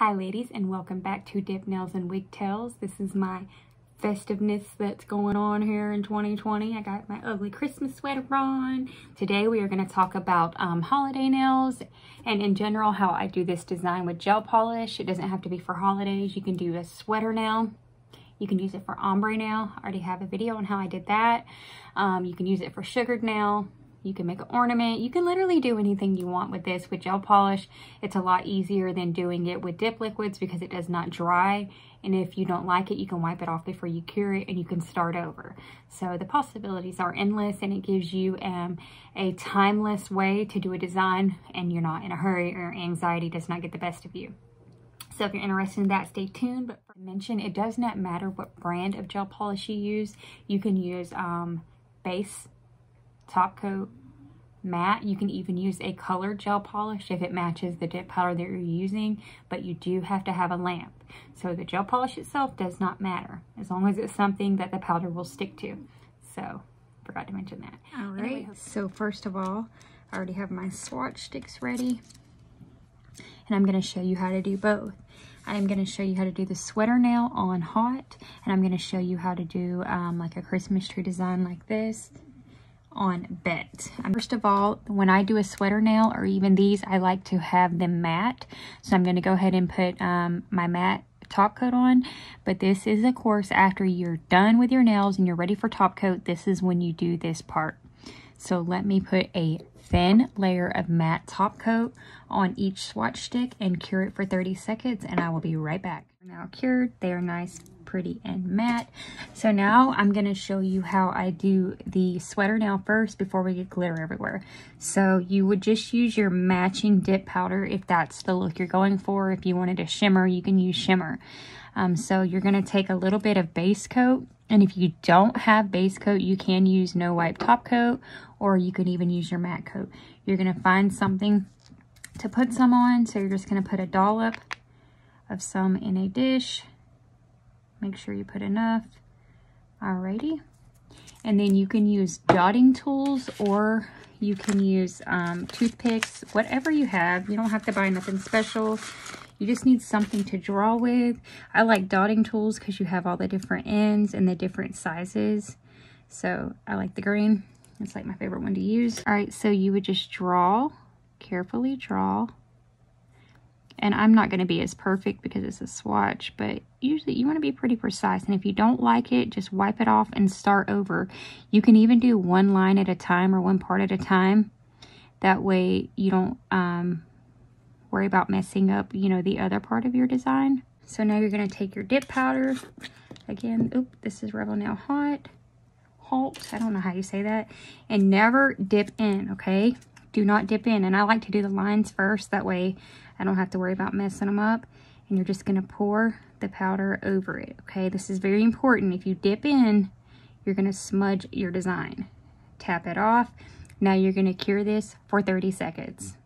Hi ladies, and welcome back to Dip Nails and Wigtails. This is my festiveness that's going on here in 2020. I got my ugly Christmas sweater on. Today we are going to talk about holiday nails and in general how I do this design with gel polish. It doesn't have to be for holidays. You can do a sweater nail. You can use it for ombre nail. I already have a video on how I did that. You can use it for sugared nail. You can make an ornament. You can literally do anything you want with this with gel polish. It's a lot easier than doing it with dip liquids because it does not dry. And if you don't like it, you can wipe it off before you cure it and you can start over. So the possibilities are endless, and it gives you a timeless way to do a design, and you're not in a hurry or anxiety does not get the best of you. So if you're interested in that, stay tuned. But for mention, it does not matter what brand of gel polish you use. You can use base, top coat, matte. You can even use a colored gel polish if it matches the dip powder that you're using, but you do have to have a lamp. So the gel polish itself does not matter as long as it's something that the powder will stick to. So forgot to mention that. All right, anyway, so first of all, I already have my swatch sticks ready, and I'm going to show you how to do both. I'm going to show you how to do the sweater nail on hot, and I'm going to show you how to do like a Christmas tree design like this on bet. First of all, when I do a sweater nail or even these, I like to have them matte. So I'm going to go ahead and put my matte top coat on. But this is, of course, after you're done with your nails and you're ready for top coat, this is when you do this part. So let me put a thin layer of matte top coat on each swatch stick and cure it for 30 seconds, and I will be right back. Now cured, they are nice, pretty, and matte. So now I'm going to show you how I do the sweater nail first before we get glitter everywhere. So you would just use your matching dip powder if that's the look you're going for. If you wanted a shimmer, you can use shimmer. So you're going to take a little bit of base coat, and if you don't have base coat, you can use no wipe top coat, or you can even use your matte coat. You're going to find something to put some on, so you're just going to put a dollop of some in a dish. Make sure you put enough. Alrighty. And then you can use dotting tools, or you can use toothpicks, whatever you have. You don't have to buy nothing special. You just need something to draw with. I like dotting tools because you have all the different ends and the different sizes. So I like the green. It's like my favorite one to use. All right, so you would just draw, carefully draw. And I'm not going to be as perfect because it's a swatch, but usually you want to be pretty precise. And if you don't like it, just wipe it off and start over. You can even do one line at a time or one part at a time. That way you don't worry about messing up, you know, the other part of your design. So now you're going to take your dip powder. Again, oop, this is Rebel Nail Hot. I don't know how you say that. And never dip in, okay? Do not dip in. And I like to do the lines first. That way I don't have to worry about messing them up. And you're just going to pour the powder over it, okay? This is very important. If you dip in, you're going to smudge your design. Tap it off. Now you're going to cure this for 30 seconds.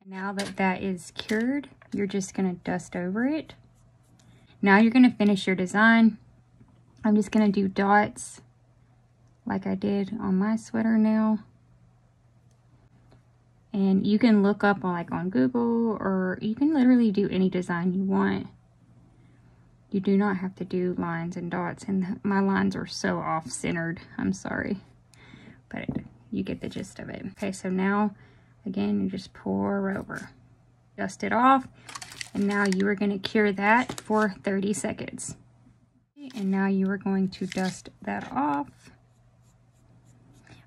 Now that that is cured, you're just going to dust over it. Now you're going to finish your design. I'm just going to do dots like I did on my sweater nail. And you can look up on Google, or you can literally do any design you want. You do not have to do lines and dots, and my lines are so off-centered. I'm sorry, but you get the gist of it. Okay, so now, again, you just pour over. Dust it off, and now you are going to cure that for 30 seconds. And now you are going to dust that off.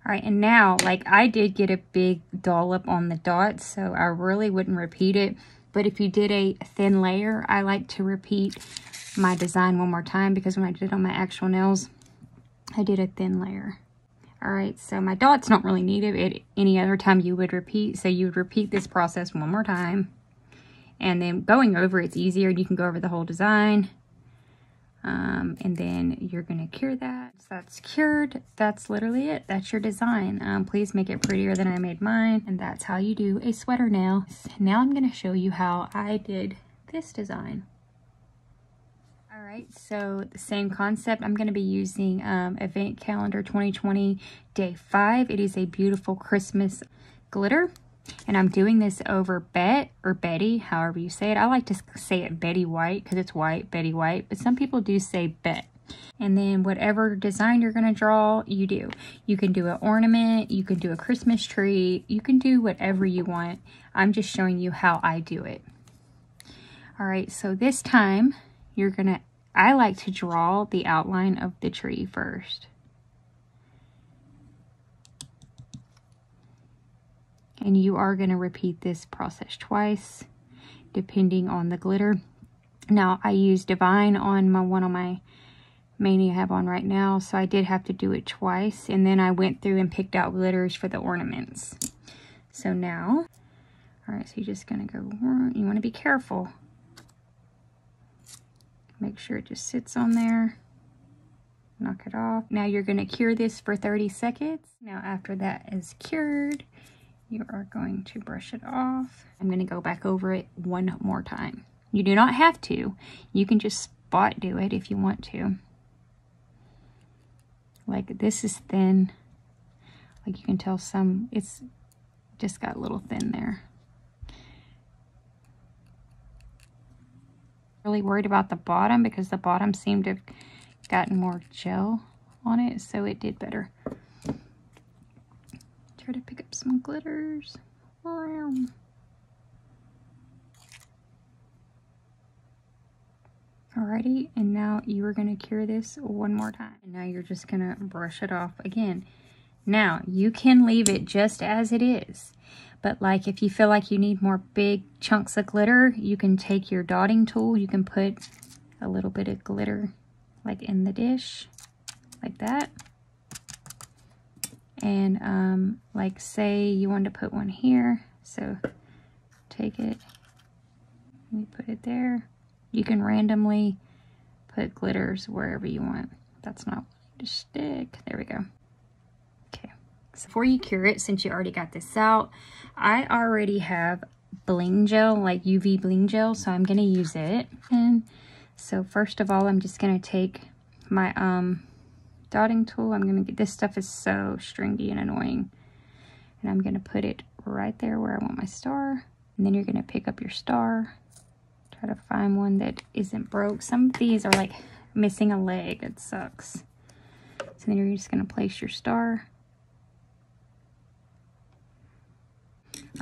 All right, and now, like I did get a big dollop on the dots, so I really wouldn't repeat it. But if you did a thin layer, I like to repeat my design one more time because when I did it on my actual nails, I did a thin layer. All right, so my dots don't really need it. Any other time you would repeat, so you would repeat this process one more time. And then going over it's easier. You can go over the whole design. And then you're going to cure that. So that's cured. That's literally it. That's your design. Please make it prettier than I made mine. And that's how you do a sweater nail. Now I'm going to show you how I did this design. All right, so the same concept. I'm going to be using Event Calendar 2020 Day 5. It is a beautiful Christmas glitter. And I'm doing this over Bet or Betty, however you say it. I like to say it Betty White because it's white, Betty White. But some people do say Bet. And then whatever design you're going to draw, you do. You can do an ornament. You can do a Christmas tree. You can do whatever you want. I'm just showing you how I do it. All right, so this time you're going to, I like to draw the outline of the tree first. And you are going to repeat this process twice, depending on the glitter. Now, I use Divine on one of my mani I have on right now, so I did have to do it twice. And then I went through and picked out glitters for the ornaments. So now, all right, so you're just going to go, you want to be careful. Make sure it just sits on there. Knock it off. Now you're going to cure this for 30 seconds. Now, after that is cured, you are going to brush it off. I'm going to go back over it one more time. You do not have to. You can just spot do it if you want to. Like this is thin. Like you can tell some, it's just got a little thin there. Really worried about the bottom because the bottom seemed to have gotten more gel on it, so it did better. Try to pick up some glitters. Alrighty, and now you are going to cure this one more time. And now you're just going to brush it off again. Now, you can leave it just as it is. But like if you feel like you need more big chunks of glitter, you can take your dotting tool. You can put a little bit of glitter like in the dish, like that. And like say you wanted to put one here. So take it, and you put it there. You can randomly put glitters wherever you want. That's not to stick. There we go. Okay. So before you cure it, since you already got this out, I already have Bling Gel, like UV Bling Gel, so I'm going to use it. And so first of all, I'm just going to take my dotting tool. I'm going to get, this stuff is so stringy and annoying. And I'm going to put it right there where I want my star. And then you're going to pick up your star. Try to find one that isn't broke. Some of these are like missing a leg. It sucks. So then you're just going to place your star.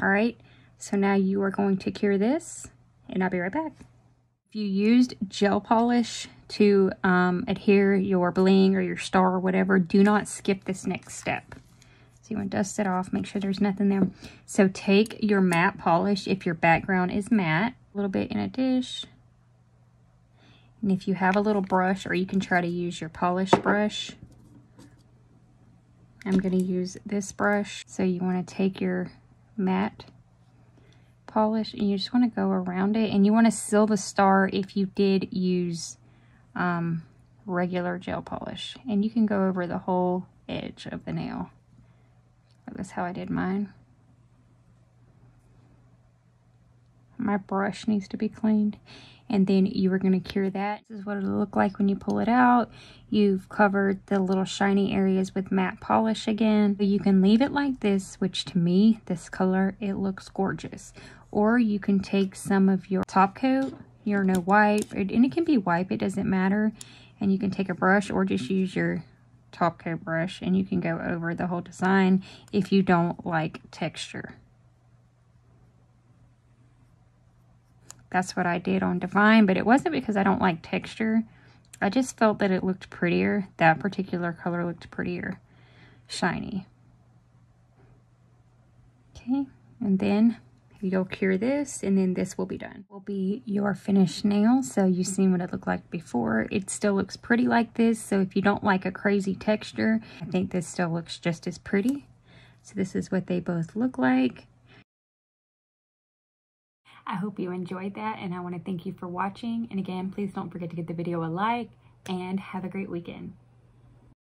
All right, so now you are going to cure this, and I'll be right back. If you used gel polish to adhere your bling or your star or whatever, do not skip this next step. So you want to dust it off, make sure there's nothing there. So take your matte polish, if your background is matte, a little bit in a dish. And if you have a little brush, or you can try to use your polish brush. I'm going to use this brush. So you want to take your matte polish and you just want to go around it, and you want to seal the star if you did use regular gel polish, and you can go over the whole edge of the nail. That's how I did mine. My brush needs to be cleaned. And then you are going to cure that. This is what it'll look like when you pull it out. You've covered the little shiny areas with matte polish again. You can leave it like this, which to me, this color, it looks gorgeous. Or you can take some of your top coat, your wipe, and it can be wipe, it doesn't matter. And you can take a brush or just use your top coat brush, and you can go over the whole design if you don't like texture. That's what I did on Divine, but it wasn't because I don't like texture. I just felt that it looked prettier. That particular color looked prettier, shiny. Okay, and then you'll cure this, and then this will be done. Will be your finished nail. So you've seen what it looked like before. It still looks pretty like this. So if you don't like a crazy texture, I think this still looks just as pretty. So this is what they both look like. I hope you enjoyed that, and I want to thank you for watching. And again, please don't forget to give the video a like, and have a great weekend.